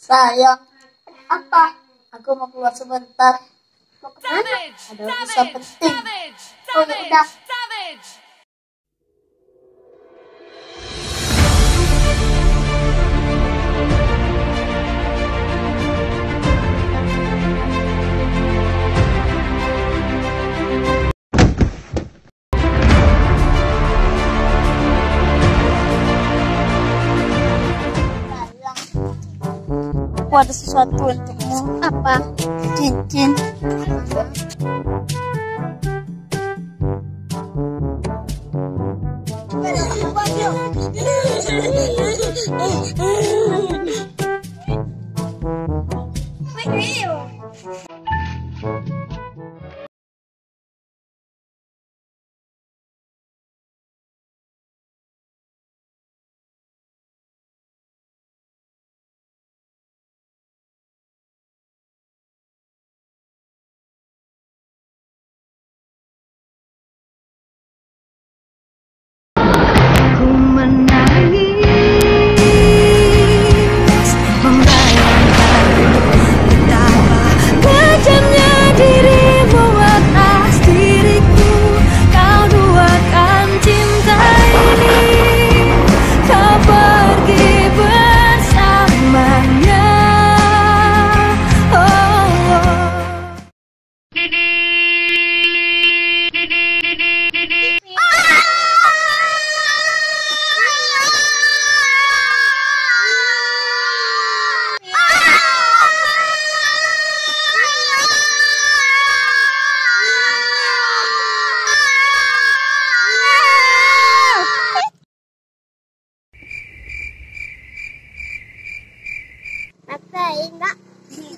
Sayang, apa? Aku mau keluar sebentar. Mau kemana? Ada urusan penting. Oh ya udah. Aku ada sesuatu untukmu. Apa? Cincin.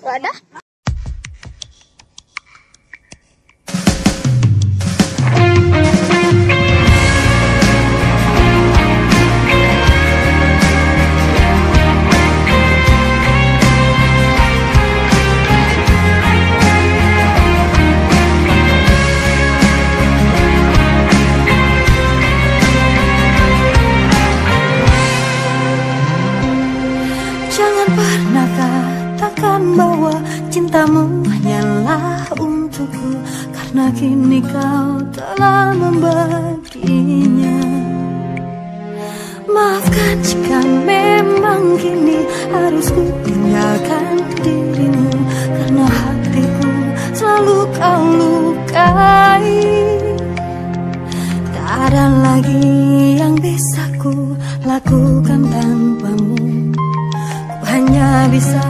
Enggak ada. Jangan pernah katakan bahwa cintamu hanyalah untukku, karena kini kau telah membaginya. Maafkan jika memang kini harus ku tinggalkan dirimu, karena hatiku selalu kau lukai. Tak ada lagi yang bisa ku lakukan tanpamu. Hanya bisa